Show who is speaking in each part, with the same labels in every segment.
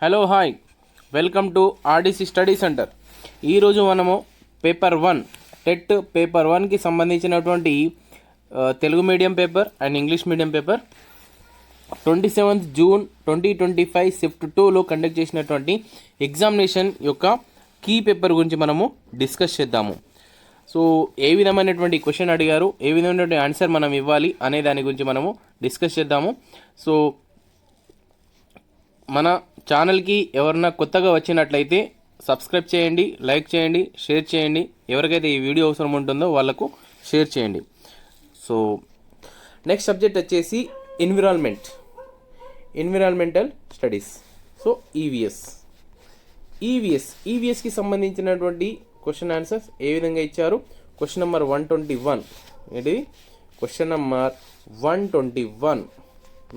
Speaker 1: Hello hi, welcome to RDC study centre. ఈరోజు మనము paper 1 TET paper 1కి సంబంధించినటువంటి Telugu medium paper and English medium paper 27th June 2025 shift 2లో conduct చేసినటువంటి examination యొక్క కీ పేపర్ గురించి మనము డిస్కస్ చేద్దాము. సో ఏ విధమైనటువంటి క్వశ్చన్ అడిగారు, ఏ విధమైనటువంటి ఆన్సర్ మనం ఇవ్వాలి అనే దాని గురించి మనము డిస్కస్ చేద్దాము. సో మన ఛానల్కి ఎవరన్నా కొత్తగా వచ్చినట్లయితే సబ్స్క్రైబ్ చేయండి, లైక్ చేయండి, షేర్ చేయండి. ఎవరికైతే ఈ వీడియో అవసరం ఉంటుందో వాళ్ళకు షేర్ చేయండి. సో నెక్స్ట్ సబ్జెక్ట్ వచ్చేసి ఎన్విరాన్మెంటల్ స్టడీస్. సో ఈవీఎస్కి సంబంధించినటువంటి క్వశ్చన్ ఆన్సర్స్ ఏ విధంగా ఇచ్చారు. క్వశ్చన్ నెంబర్ 121 ఏంటి, క్వశ్చన్ నెంబర్ 121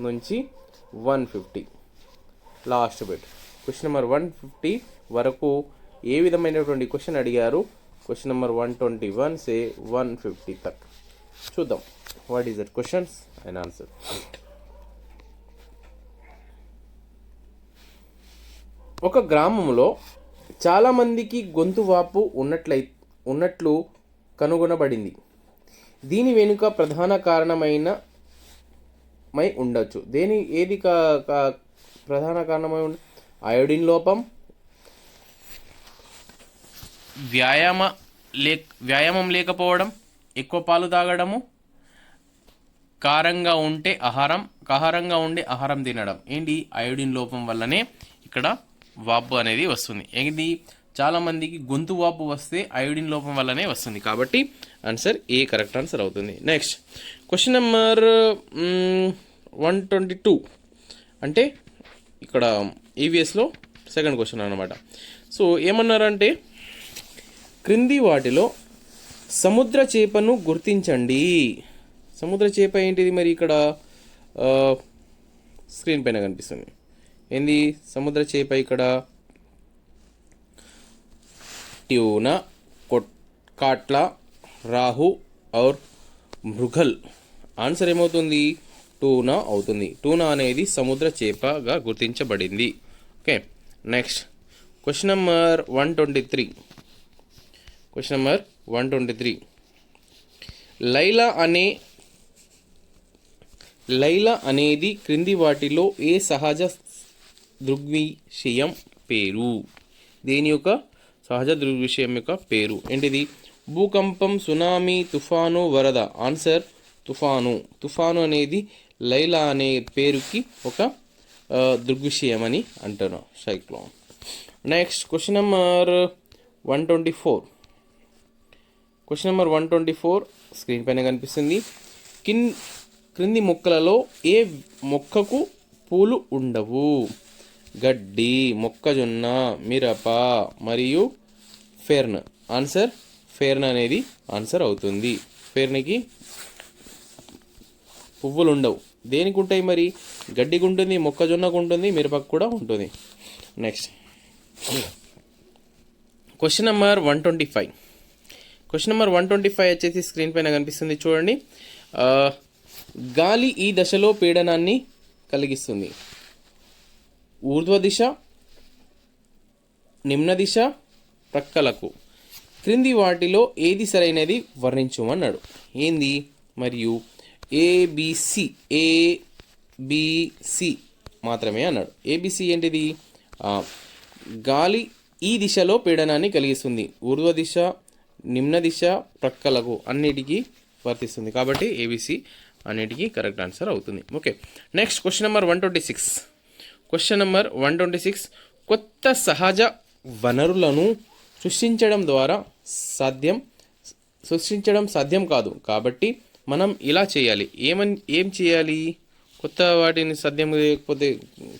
Speaker 1: నుంచి 150 లాస్ట్ బిట్. క్వశ్చన్ నెంబర్ 150 వరకు ఏ విధమైనటువంటి క్వశ్చన్ అడిగారు. క్వశ్చన్ నెంబర్ 121 సే 150 తక్ చూద్దాం. What is that questions and answer. ఒక గ్రామంలో చాలామందికి గొంతు వాపు ఉన్నట్లు కనుగొనబడింది. దీని వెనుక ప్రధాన కారణమై ఉండొచ్చు. ఏది ప్రధాన కారణమై అయోడిన్ లోపం, వ్యాయామం లేకపోవడం, ఎక్కువ పాలు తాగడము, కారంగా ఉండే ఆహారం తినడం. ఏంటి, అయోడిన్ లోపం వల్లనే ఇక్కడ వాపు అనేది వస్తుంది. ఏంటి, చాలామందికి గొంతు వాపు వస్తే అయోడిన్ లోపం వల్లనే వస్తుంది. కాబట్టి ఆన్సర్ ఏ కరెక్ట్ ఆన్సర్ అవుతుంది. నెక్స్ట్ క్వశ్చన్ నెంబర్ 122 అంటే ఇక్కడ ఈవీఎస్లో సెకండ్ క్వశ్చన్ అన్నమాట. సో ఏమన్నారంటే, క్రింది వాటిలో సముద్ర చేపను గుర్తించండి. సముద్ర చేప ఏంటిది మరి, ఇక్కడ స్క్రీన్ పైన కనిపిస్తుంది. ఏంది సముద్ర చేప, ఇక్కడ ట్యూనా, కాట్లా, రాహు ఔర్ మృగల్. ఆన్సర్ ఏమవుతుంది, టూనా అవుతుంది. టూనా అనేది సముద్ర చేపగా గుర్తించబడింది. Okay, next question number 123. Question number 123, Laila అనేది క్రింది వాటిలో ఏ సహజ దృగ్విషయం పేరు. దేని యొక్క సహజ దృగ్విషయం యొక్క పేరు ఏంటిది. భూకంపం, సునామీ, తుఫాను, వరద. ఆన్సర్ తుఫాను అనేది లైలా అనే పేరుకి ఒక దృగ్విషయం అని అంటున్నాం, cyclone. Next question number 124. Question number 124 screen పైన కనిపిస్తుంది. క్రింది మొక్కలలో ఏ మొక్కకు పూలు ఉండవు. గడ్డి, మొక్కజొన్న, మిరప మరియు ఫెర్న్. ఆన్సర్ ఫెర్న్ అనేది ఆన్సర్ అవుతుంది. ఫెర్న్కి పువ్వులు ఉండవు. దేనికి ఉంటాయి మరి, గడ్డికి ఉంటుంది, మొక్కజొన్నకు ఉంటుంది, మిరపకు కూడా ఉంటుంది. Next question number 125. Question number 125 వచ్చేసి స్క్రీన్ పైన కనిపిస్తుంది, చూడండి. గాలి ఈ దశలో పీడనాన్ని కలిగిస్తుంది. ఊర్ధ్వ దిశ, నిమ్న దిశ, ప్రక్కలకు. క్రింది వాటిలో ఏది సరైనది వర్ణించమన్నాడు. ఏంది మరియు ఏబిసి మాత్రమే అన్నాడు. ఏబిసి ఏంటిది, గాలి ఈ దిశలో పీడనాన్ని కలిగిస్తుంది. ఊర్ధ్వ దిశ, నిమ్న దిశ, ప్రక్కలకు అన్నిటికీ వర్తిస్తుంది. కాబట్టి ఏబిసి అన్నిటికీ కరెక్ట్ ఆన్సర్ అవుతుంది. Okay, next question number 126. Question number 126, కొత్త సహజ వనరులను సృష్టించడం సాధ్యం కాదు. కాబట్టి మనం ఇలా చేయాలి. ఏం చేయాలి, కొత్త వాటిని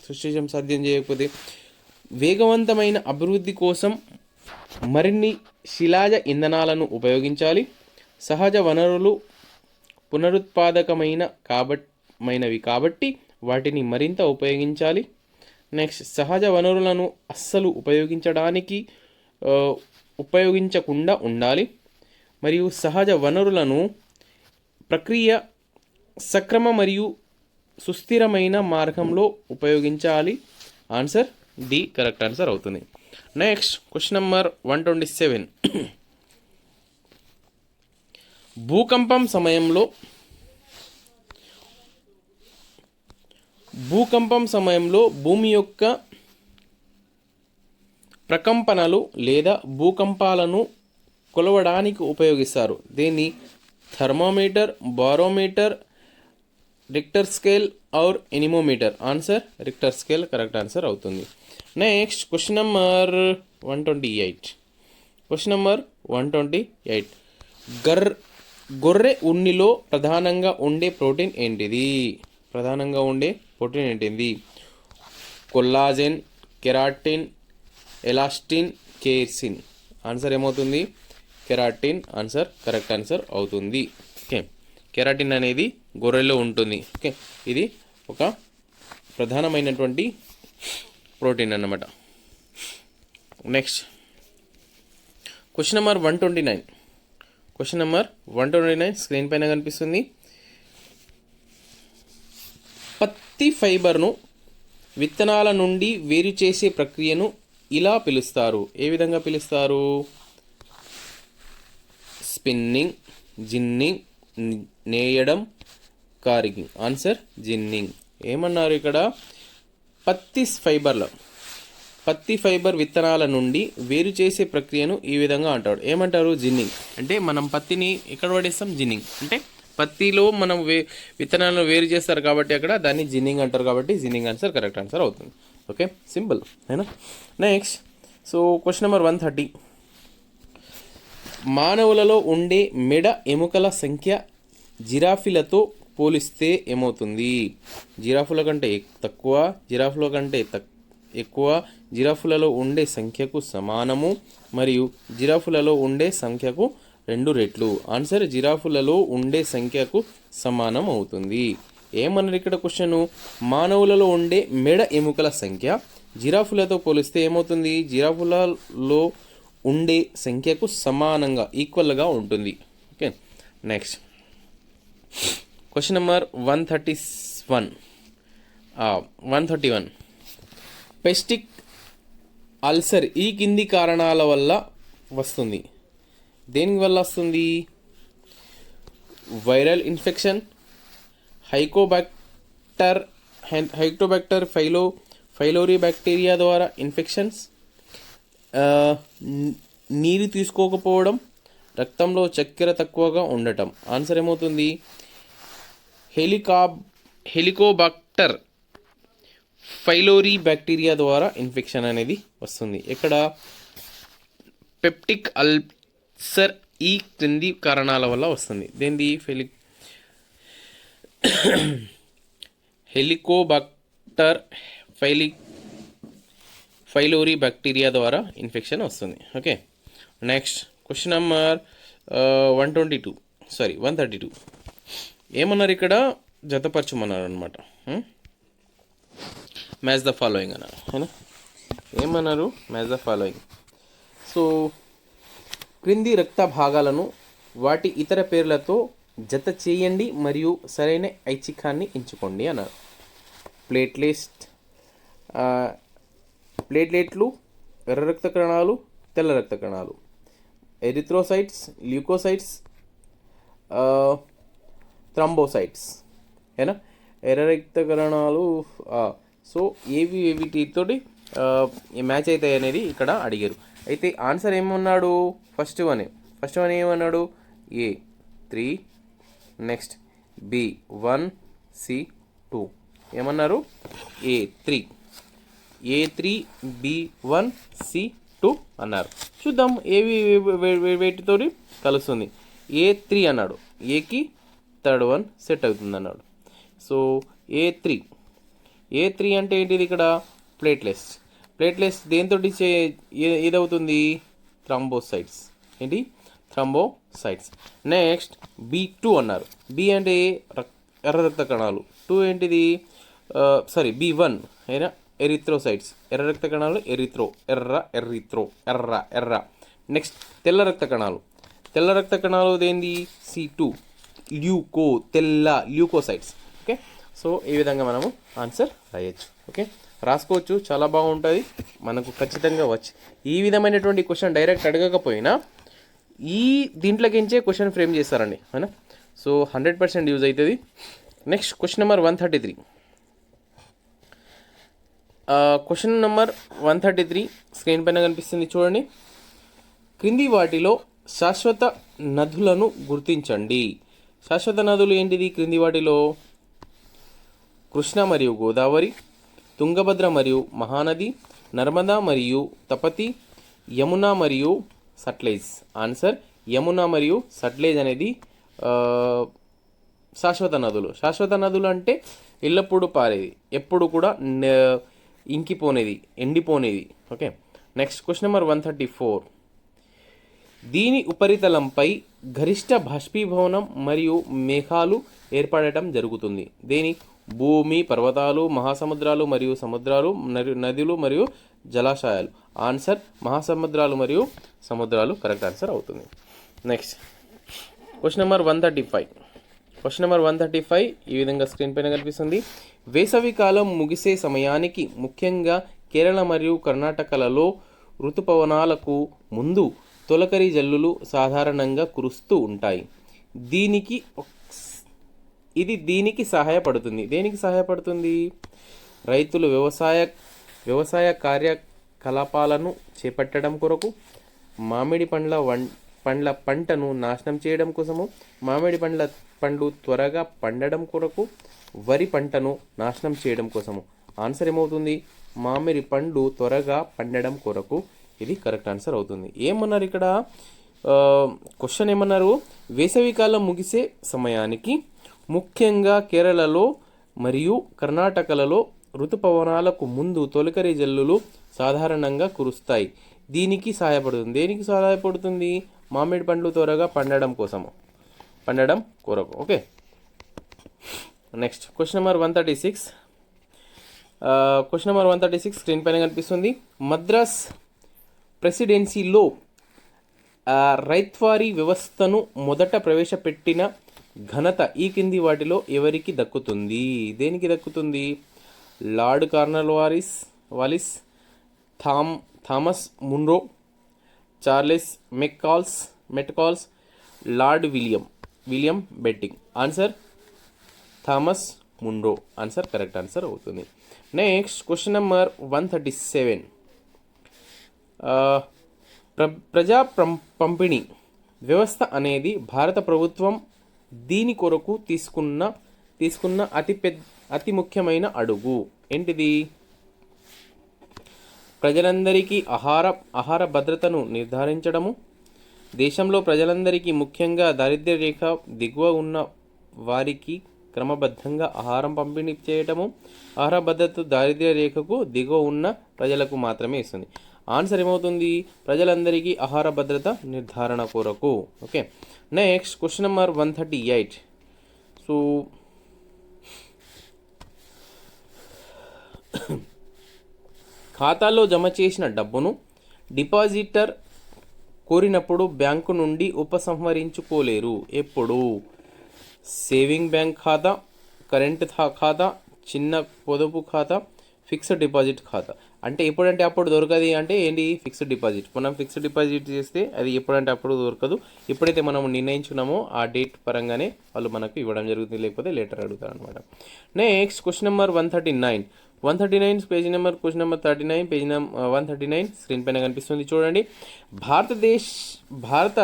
Speaker 1: సృష్టించడం సాధ్యం చేయకపోతే వేగవంతమైన అభివృద్ధి కోసం మరిన్ని శిలాజ ఇంధనాలను ఉపయోగించాలి. సహజ వనరులు పునరుత్పాదకమైనవి కాబట్టి వాటిని మరింత ఉపయోగించాలి. నెక్స్ట్, సహజ వనరులను అస్సలు ఉపయోగించకుండా ఉండాలి. మరియు సహజ వనరులను ప్రక్రియ సక్రమ మరియు సుస్థిరమైన మార్గంలో ఉపయోగించాలి. ఆన్సర్ డి కరెక్ట్ ఆన్సర్ అవుతుంది. Next question number 127. భూకంపం సమయంలో భూమి యొక్క ప్రకంపనలు లేదా భూకంపాలను కొలవడానికి ఉపయోగిస్తారు. దీన్ని thermometer, barometer, Richter scale or anemometer. Answer Richter scale correct answer అవుతుంది. Next question number 128. Question number 128. గొర్రె ఉన్నిలో ప్రధానంగా ఉండే ప్రోటీన్ ఏంటిది? Collagen, keratin, elastin, casein. Answer ఏమవుతుంది? కెరాటిన్ ఆన్సర్ కరెక్ట్ ఆన్సర్ అవుతుంది. ఓకే, కెరాటిన్ అనేది గొర్రెలో ఉంటుంది. ఓకే, ఇది ఒక ప్రధానమైనటువంటి ప్రోటీన్ అన్నమాట. Next question number 129. Question number 129 screen పైన కనిపిస్తుంది. పత్తి ఫైబర్ను విత్తనాల నుండి వేరు చేసే ప్రక్రియను ఇలా పిలుస్తారు. ఏ విధంగా పిలుస్తారు? స్పిన్నింగ్, జిన్నింగ్, నేయడం, కారింగ్. Answer ginning. ఏమన్నారు ఇక్కడ? పత్తి ఫైబర్ విత్తనాల నుండి వేరు చేసే ప్రక్రియను ఈ విధంగా అంటాడు. ఏమంటారు? జిన్నింగ్. అంటే మనం పత్తిని ఎక్కడ పడేస్తాం? జిన్నింగ్. అంటే పత్తిలో మనం విత్తనాలను వేరు చేస్తారు కాబట్టి అక్కడ దాన్ని జిన్నింగ్ అంటారు. కాబట్టి జిన్నింగ్ ఆన్సర్ కరెక్ట్ ఆన్సర్ అవుతుంది. ఓకే, సింపుల్ అయినా. Next question number 130. మానవులలో ఉండే మెడ ఎముకల సంఖ్య జిరాఫీలతో పోలిస్తే ఏమవుతుంది? జిరాఫీల కంటే తక్కువ, జిరాఫీల కంటే ఎక్కువ, జిరాఫీలలో ఉండే సంఖ్యకు సమానము, మరియు జిరాఫీలలో ఉండే సంఖ్యకు 2 రెట్లు. ఆన్సర్ జిరాఫీలలో ఉండే సంఖ్యకు సమానం అవుతుంది. ఏమన్నారు ఇక్కడ క్వశ్చన్? మానవులలో ఉండే మెడ ఎముకల సంఖ్య జిరాఫీలతో పోలిస్తే ఏమవుతుంది? జిరాఫీలలో ఉండే సంఖ్యకు సమానంగా, ఈక్వల్గా ఉంటుంది. Okay, next question number 131. Peptic ulcer ఈ కింది కారణాల వల్ల వస్తుంది. దేని వల్ల వస్తుంది? Viral infection, Helicobacter pylori bacteria ద్వారా ఇన్ఫెక్షన్స్, నీరు తీసుకోకపోవడం, రక్తంలో చక్కెర తక్కువగా ఉండటం. ఆన్సర్ ఏమవుతుంది? హెలికోబాక్టర్ ఫైలోరీ బ్యాక్టీరియా ద్వారా ఇన్ఫెక్షన్ అనేది వస్తుంది. ఇక్కడ పెప్టిక్ అల్సర్ ఈ క్రింది కారణాల వల్ల వస్తుంది. దేనిది? హెలికోబాక్టర్ ఫైలోరీ బ్యాక్టీరియా ద్వారా ఇన్ఫెక్షన్ వస్తుంది. Okay, next question number 132. ఏమన్నారు ఇక్కడ? జతపరచమన్నారు అనమాట. మ్యాచ్ ద ఫాలోయింగ్ అన్నారు. ఏమన్నారు? Match the following. సో క్రింది రక్త భాగాలను వాటి ఇతర పేర్లతో జత చేయండి మరియు సరైన ఐచ్ఛికాన్ని ఎంచుకోండి అన్నారు. ప్లేట్లెట్లు, ఎర్ర రక్త కణాలు, తెల్ల రక్త కణాలు, ఎరిథ్రోసైట్స్, ల్యూకోసైట్స్, థ్రంబోసైట్స్. ఏనా? ఎర్ర రక్త కణాలు. సో ఏవిటితోటి మ్యాచ్ అవుతాయి అనేది ఇక్కడ అడిగారు. అయితే ఆన్సర్ ఏమన్నాడు? ఫస్ట్ వన్ ఏమన్నాడు? A3, next B1, C2. ఏమన్నారు? A3, B1, C2 అన్నారు. చూద్దాం ఏవి వేటితోటి కలుస్తుంది. A3 అన్నాడు. ఏకి థర్డ్ వన్ సెట్ అవుతుంది అన్నాడు. సో A3 అంటే ఏంటిది? ఇక్కడ ప్లేట్లెట్స్ దేంతో ఏదవుతుంది? థ్రంబోసైట్స్. ఏంటి? థ్రంబోసైట్స్. నెక్స్ట్ B2 అన్నారు. B అంటే ఎర్ర రక్త కణాలు. 2 ఏంటిది? B1 అయినా ఎరిథ్రోసైట్స్. ఎర్ర రక్త కణాలు, ఎర్ర. నెక్స్ట్ తెల్ల రక్త కణాలు దేంది? C2 leukocytes. ఓకే, సో ఈ విధంగా మనము ఆన్సర్ రాయొచ్చు. ఓకే, రాసుకోవచ్చు, చాలా బాగుంటుంది, మనకు ఖచ్చితంగా వచ్చి ఈ విధమైనటువంటి క్వశ్చన్ డైరెక్ట్ అడగకపోయినా ఈ దీంట్లోకించే క్వశ్చన్ ఫ్రేమ్ చేస్తారండి, అవునా. సో 100% యూజ్ అవుతుంది. Next question number 133. Question number 133 screen పైన కనిపిస్తుంది చూడండి. క్రింది వాటిలో శాశ్వత నదులను గుర్తించండి. శాశ్వత నదులు ఏంటిది? క్రింది వాటిలో కృష్ణ మరియు గోదావరి, తుంగభద్ర మరియు మహానది, నర్మదా మరియు తపతి, యమున మరియు సట్లెజ్. ఆన్సర్ యమున మరియు సట్లెజ్ అనేది శాశ్వత నదులు. శాశ్వత నదులు అంటే ఎల్లప్పుడూ పారేది, ఎప్పుడు కూడా ఇంకిపోనేది, ఎండిపోనేది. ఓకే. Next question number 134. దీని ఉపరితలంపై గరిష్ట బాష్పీభవనం మరియు మేఘాలు ఏర్పడటం జరుగుతుంది. దేని? భూమి, పర్వతాలు, మహాసముద్రాలు మరియు సముద్రాలు, నదులు మరియు జలాశయాలు. ఆన్సర్ మహాసముద్రాలు మరియు సముద్రాలు కరెక్ట్ ఆన్సర్ అవుతుంది. Next question number 135. Question number 135 ఈ విధంగా స్క్రీన్ పైన కనిపిస్తుంది. వేసవి కాలం ముగిసే సమయానికి ముఖ్యంగా కేరళ మరియు కర్ణాటకలలో ఋతుపవనాలకు ముందు తొలకరి జల్లులు సాధారణంగా కురుస్తూ ఉంటాయి. ఇది దీనికి సహాయపడుతుంది. దేనికి సహాయపడుతుంది? రైతులు వ్యవసాయ కార్యకలాపాలను చేపట్టడం కొరకు, మామిడి పండ్ల పంటను నాశనం చేయడం కోసము, మామిడి పండ్లు త్వరగా పండడం కొరకు, వరి పంటను నాశనం చేయడం కోసము. ఆన్సర్ ఏమవుతుంది? మామిడి పండు త్వరగా పండడం కొరకు. ఇది కరెక్ట్ ఆన్సర్ అవుతుంది. ఏమన్నారు ఇక్కడ? క్వశ్చన్ ఏమన్నారు? వేసవికాలం ముగిసే సమయానికి ముఖ్యంగా కేరళలో మరియు కర్ణాటకలలో ఋతుపవనాలకు ముందు తొలకరి జల్లులు సాధారణంగా కురుస్తాయి. దీనికి సహాయపడుతుంది. దేనికి సహాయపడుతుంది? మామిడి పండ్లు త్వరగా పండడం కొరకు. Okay. Next question number 136. Question number 136 screen పైన కనిపిస్తుంది. మద్రాస్ ప్రెసిడెన్సీలో రైత్వారీ వ్యవస్థను మొదట ప్రవేశపెట్టిన ఘనత ఈ కింది వాటిలో ఎవరికి దక్కుతుంది? దేనికి దక్కుతుంది? Lord Cornwallis, Thomas Munro, Charles Metcalfe, Lord William Bentinck. Answer Thomas Munro. Answer correct answer అవుతుంది. Next question number 137. ప్రజా పంపిణీ వ్యవస్థ అనేది భారత ప్రభుత్వం దీని కొరకు తీసుకున్న అతి ముఖ్యమైన అడుగు ఏంటిది? ప్రజలందరికీ ఆహార భద్రతను నిర్ధారించడము, దేశంలో ప్రజలందరికీ ముఖ్యంగా దారిద్ర్య రేఖ దిగువ ఉన్న వారికి క్రమబద్ధంగా ఆహారం పంపిణీ చేయటము, ఆహార భద్రత దారిద్ర్య రేఖకు దిగువ ఉన్న ప్రజలకు మాత్రమే ఇస్తుంది. ఆన్సర్ ఏమవుతుంది? ప్రజలందరికీ ఆహార భద్రత నిర్ధారణ కొరకు. Okay. Next question number 138. So ఖాతాలో జమ చేసిన డబ్బును డిపాజిటర్ కోరినప్పుడు బ్యాంకు నుండి ఉపసంహరించుకోలేరు. ఎప్పుడు? సేవింగ్ బ్యాంక్ ఖాతా, కరెంట్ ఖాతా, చిన్న పొదుపు ఖాతా, ఫిక్స్డ్ డిపాజిట్ ఖాతా. అంటే ఎప్పుడంటే అప్పుడు దొరకదు. అంటే ఏంటి? Fixed deposit. మనం ఫిక్స్డ్ డిపాజిట్ చేస్తే అది ఎప్పుడంటే అప్పుడు దొరకదు. ఎప్పుడైతే మనం నిర్ణయించున్నామో ఆ డేట్ పరంగానే వాళ్ళు మనకు ఇవ్వడం జరుగుతుంది, లేకపోతే లెటర్ అడుగుతారు అనమాట. Next question number 139 page number question number 39 page number 139 screen పైన కనిపిస్తుంది చూడండి. భారత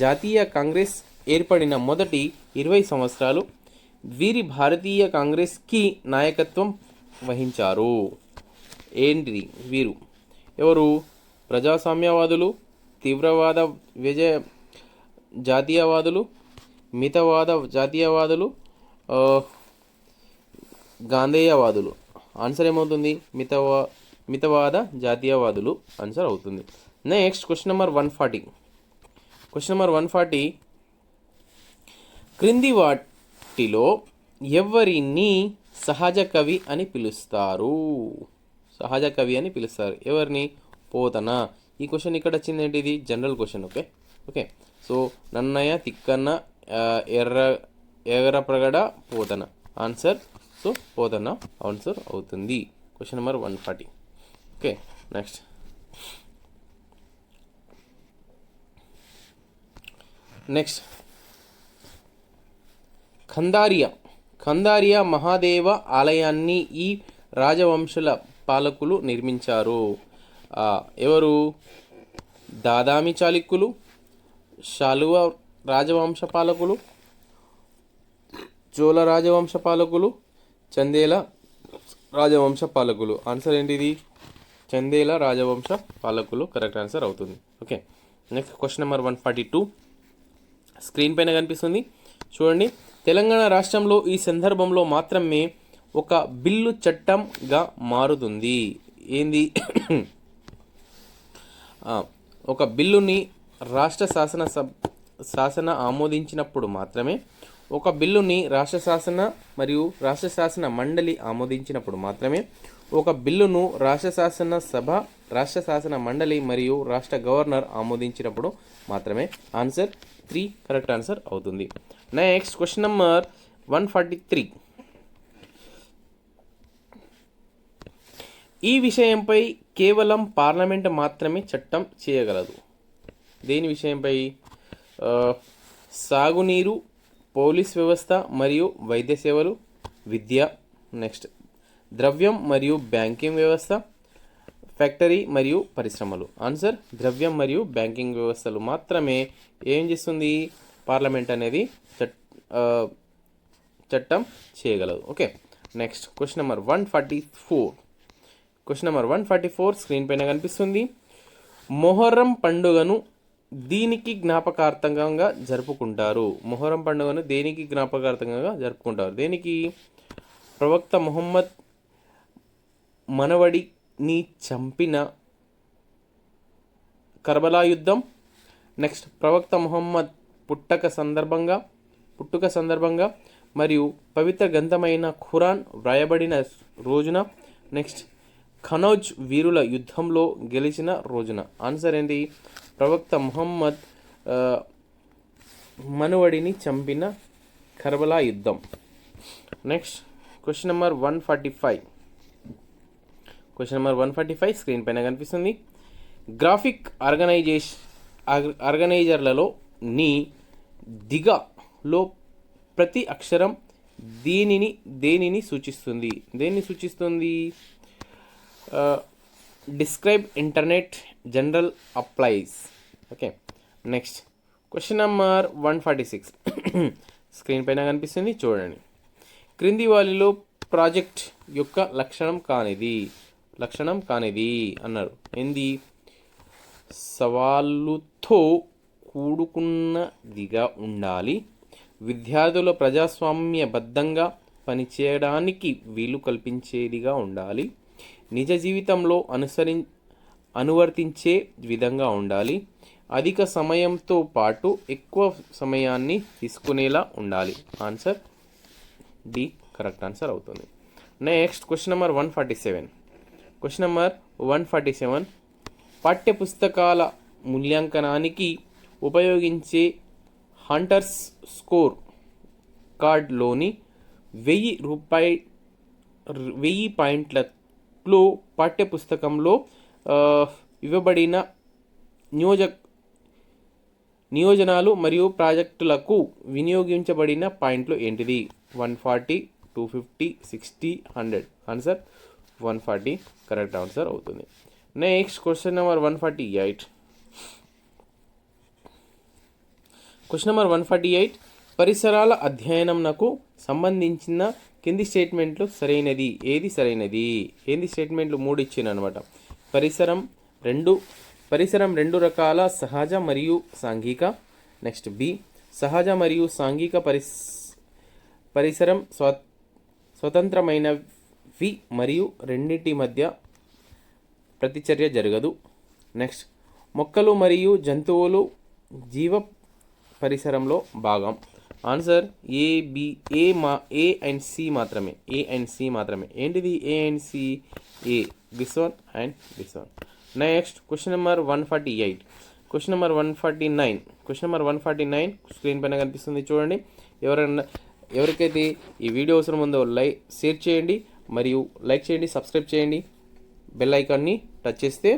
Speaker 1: జాతీయ కాంగ్రెస్ ఏర్పడిన మొదటి 20 సంవత్సరాలు వీరి భారతీయ కాంగ్రెస్కి నాయకత్వం వహించారు. ఏంటిది? వీరు ఎవరు? ప్రజాస్వామ్యవాదులు, తీవ్రవాద జాతీయవాదులు, మితవాద జాతీయవాదులు, గాంధేయవాదులు. ఆన్సర్ ఏమవుతుంది? మితవాద జాతీయవాదులు ఆన్సర్ అవుతుంది. Next question number 140. Question number 140. క్రింది వాటిలో ఎవరిని సహజ కవి అని పిలుస్తారు? సహజ కవి అని పిలుస్తారు ఎవరిని? పోతన. ఈ క్వశ్చన్ ఇక్కడ వచ్చింది ఏంటిది? General question. Okay. So Nannaya, Tikkana, Errapragada, Potana. Answer so Potana answer అవుతుంది. Question number 140. Okay, next Kandariya Mahadeva ఆలయాన్ని ఈ రాజవంశుల పాలకులు నిర్మించారు. ఎవరు? దాదామి చాళుక్యులు, శాలువ రాజవంశ పాలకులు, చోళ రాజవంశ పాలకులు, చందేల రాజవంశ పాలకులు. ఆన్సర్ ఏంటిది? చందేల రాజవంశ పాలకులు కరెక్ట్ ఆన్సర్ అవుతుంది. Okay, next question number 142 screen పైన కనిపిస్తుంది చూడండి. తెలంగాణ రాష్ట్రంలో ఈ సందర్భంలో మాత్రమే ఒక బిల్లు చట్టంగా మారుతుంది. ఏంది? ఒక బిల్లుని రాష్ట్ర శాసన ఆమోదించినప్పుడు మాత్రమే, ఒక బిల్లుని రాష్ట్ర శాసన మండలి ఆమోదించినప్పుడు మాత్రమే, ఒక బిల్లును రాష్ట్ర శాసన సభ, రాష్ట్ర శాసన మండలి మరియు రాష్ట్ర గవర్నర్ ఆమోదించినప్పుడు మాత్రమే. ఆన్సర్ 3 కరెక్ట్ ఆన్సర్ అవుతుంది. నెక్స్ట్ క్వశ్చన్ నెంబర్ 143 ఈ విషయంపై కేవలం పార్లమెంట్ మాత్రమే చట్టం చేయగలదు. దేని విషయంపై? సాగునీరు, పోలీస్ వ్యవస్థ మరియు వైద్య సేవలు, విద్య, నెక్స్ట్ ద్రవ్యం మరియు బ్యాంకింగ్ వ్యవస్థ, ఫ్యాక్టరీ మరియు పరిశ్రమలు. ఆన్సర్ ద్రవ్యం మరియు బ్యాంకింగ్ వ్యవస్థలు మాత్రమే ఏం చేస్తుంది? పార్లమెంట్ అనేది చట్టం చేయగలదు. Okay, next question number 144 screen పైన కనిపిస్తుంది. మొహర్రం పండుగను దీనికి జ్ఞాపకార్థంగా జరుపుకుంటారు. మొహర్రం పండుగను దేనికి జ్ఞాపకార్థంగా జరుపుకుంటారు? దేనికి? ప్రవక్త ముహమ్మద్ మనవడిని చంపిన కర్బలా యుద్ధం, నెక్స్ట్ ప్రవక్త ముహమ్మద్ పుట్టుక సందర్భంగా మరియు పవిత్ర గ్రంథమైన ఖురాన్ వ్రాయబడిన రోజున, నెక్స్ట్ ఖనౌజ్ వీరుల యుద్ధంలో గెలిచిన రోజున. ఆన్సర్ ఏంటి? ప్రవక్త ముహమ్మద్ మనవడిని చంపిన కర్బలా యుద్ధం. నెక్స్ట్ క్వశ్చన్ నెంబర్ 145 స్క్రీన్ పైన కనిపిస్తుంది. గ్రాఫిక్ ఆర్గనైజర్లలో దిగలో ప్రతి అక్షరం దేనిని సూచిస్తుంది? Describe internet general applies. Okay, next question number 146 screen పైన కనిపిస్తుంది చూడండి. క్రింది వారిలో ప్రాజెక్ట్ యొక్క లక్షణం కానిది అన్నారు. ఏంది? సవాలుతో కూడుకున్నదిగా ఉండాలి, విద్యార్థుల ప్రజాస్వామ్యబద్ధంగా పనిచేయడానికి వీలు కల్పించేదిగా ఉండాలి, నిజ జీవితంలో అనువర్తించే విధంగా ఉండాలి, అధిక సమయంతో పాటు ఎక్కువ సమయాన్ని తీసుకునేలా ఉండాలి. ఆన్సర్ డి కరెక్ట్ ఆన్సర్ అవుతుంది. నెక్స్ట్ క్వశ్చన్ నెంబర్ 147 పాఠ్య పుస్తకాల మూల్యాంకనానికి ఉపయోగించే హంటర్స్ స్కోర్ కార్డ్లోని 1000 పాయింట్లలో పాఠ్యపుస్తకంలో ఇవ్వబడిన నియోజనాలు మరియు ప్రాజెక్టులకు వినియోగించబడిన పాయింట్లు ఏంటిది? 140, 250, 60, 100. ఆన్సర్ 140 కరెక్ట్ ఆన్సర్ అవుతుంది. నెక్స్ట్ క్వశ్చన్ నెంబర్ 148 పరిసరాల అధ్యయనంకు సంబంధించిన కింది స్టేట్మెంట్లు సరైనది. ఏది సరైనది? ఏంది స్టేట్మెంట్లు 3 ఇచ్చిన అనమాట. పరిసరం రెండు రకాల, సహజ మరియు సాంఘిక. నెక్స్ట్ బి, సహజ మరియు సాంఘిక పరిసరం స్వతంత్రమైనవి మరియు రెండింటి మధ్య ప్రతిచర్య జరగదు. నెక్స్ట్ మొక్కలు మరియు జంతువులు జీవ పరిసరంలో భాగం. ఆన్సర్ ఏ అండ్ సి మాత్రమే. ఏంటిది A and C? A, this one and this one. Next question number 149 screen పైన కనిపిస్తుంది చూడండి. ఎవరికైతే ఈ వీడియో అవసరం ఉందో షేర్ చేయండి. మరియు లైక్ చేయండి, సబ్స్క్రైబ్ చేయండి, బెల్ ఐకాన్ని టచ్ చేస్తే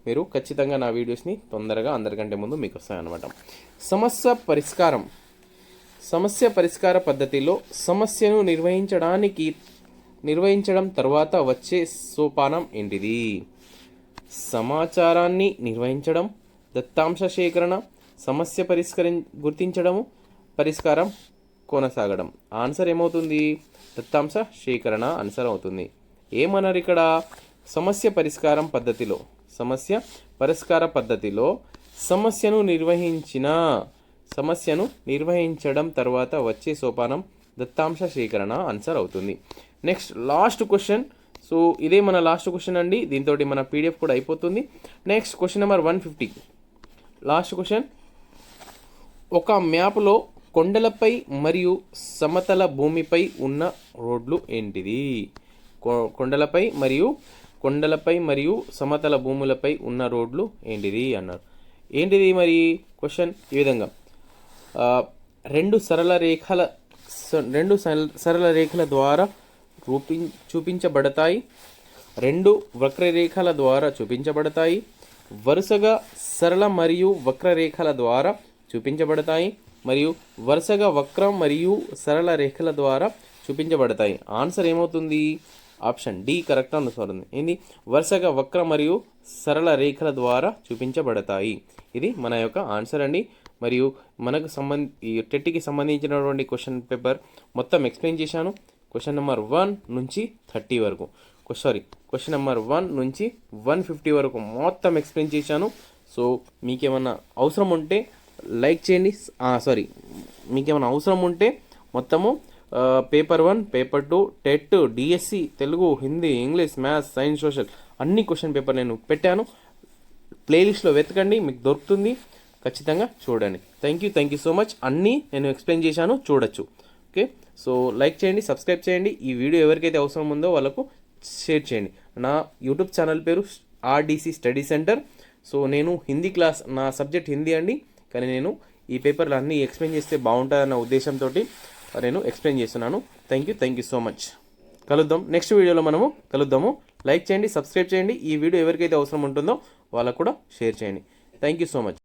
Speaker 1: మీరు ఖచ్చితంగా నా వీడియోస్ని తొందరగా అందరికంటే ముందు మీకు వస్తాయన్నమాట. సమస్య పరిష్కార పద్ధతిలో సమస్యను నిర్వహించడం తర్వాత వచ్చే సోపానం ఏంటిది? సమాచారాన్ని నిర్వహించడం, దత్తాంశ సేకరణ, సమస్య గుర్తించడము, పరిష్కారం కొనసాగడం. ఆన్సర్ ఏమవుతుంది? దత్తాంశ సేకరణ ఆన్సర్ అవుతుంది. ఏమన్నారు ఇక్కడ? సమస్య పరిష్కార పద్ధతిలో సమస్యను నిర్వహించడం తర్వాత వచ్చే సోపానం దత్తాంశ సేకరణ ఆన్సర్ అవుతుంది. Next last question. సో ఇదే మన లాస్ట్ క్వశ్చన్ అండి. దీంతో మన పీడిఎఫ్ కూడా అయిపోతుంది. Next question number 150. Last question. ఒక మ్యాప్లో కొండలపై మరియు సమతల భూమిపై ఉన్న రోడ్లు ఏంటిది? కొండలపై మరియు సమతల భూములపై ఉన్న రోడ్లు ఏంటిది అన్నారు. ఏంటిది మరి క్వశ్చన్? ఈ విధంగా రెండు సరళ రేఖల ద్వారా చూపించబడతాయి, రెండు వక్రరేఖల ద్వారా చూపించబడతాయి, వరుసగా సరళ మరియు వక్రరేఖల ద్వారా చూపించబడతాయి, మరియు వరుసగా వక్రం మరియు సరళ రేఖల ద్వారా చూపించబడతాయి. ఆన్సర్ ఏమవుతుంది? ఆప్షన్ డి కరెక్ట్ ఆన్సర్ ఉంది. ఏంది? వరుసగా వక్ర మరియు సరళ రేఖల ద్వారా చూపించబడతాయి. ఇది మన యొక్క ఆన్సర్ అండి. మరియు మనకు ఈ టెట్కి సంబంధించినటువంటి క్వశ్చన్ పేపర్ మొత్తం ఎక్స్ప్లెయిన్ చేశాను. క్వశ్చన్ నెంబర్ 1 నుంచి 30 వరకు, క్వశ్చన్ నెంబర్ 1 నుంచి 150 వరకు మొత్తం ఎక్స్ప్లెయిన్ చేశాను. సో మీకేమన్నా అవసరం ఉంటే లైక్ చేయండి. మీకేమైనా అవసరం ఉంటే మొత్తము paper 1, paper 2, TET, DSC, Telugu, Hindi, English, maths, science, social అన్ని క్వశ్చన్ పేపర్ నేను పెట్టాను. ప్లేలిస్ట్లో వెతకండి, మీకు దొరుకుతుంది. ఖచ్చితంగా చూడండి. Thank you so much. అన్నీ నేను ఎక్స్ప్లెయిన్ చేశాను, చూడొచ్చు. ఓకే, సో లైక్ చేయండి, సబ్స్క్రైబ్ చేయండి. ఈ వీడియో ఎవరికైతే అవసరం ఉందో వాళ్ళకు షేర్ చేయండి. నా యూట్యూబ్ ఛానల్ పేరు ఆర్డీసీ స్టడీ సెంటర్. సో నేను హిందీ క్లాస్, నా సబ్జెక్ట్ హిందీ అండి, కానీ నేను ఈ పేపర్లు అన్నీ ఎక్స్ప్లెయిన్ చేస్తే బాగుంటుందన్న ఉద్దేశంతో నేను ఎక్స్ప్లెయిన్ చేస్తున్నాను. Thank you so much. కలుద్దాం నెక్స్ట్ వీడియోలో, కలుద్దాము. లైక్ చేయండి, సబ్స్క్రైబ్ చేయండి. ఈ వీడియో ఎవరికైతే అవసరం ఉంటుందో వాళ్ళకు కూడా షేర్ చేయండి. Thank you so much.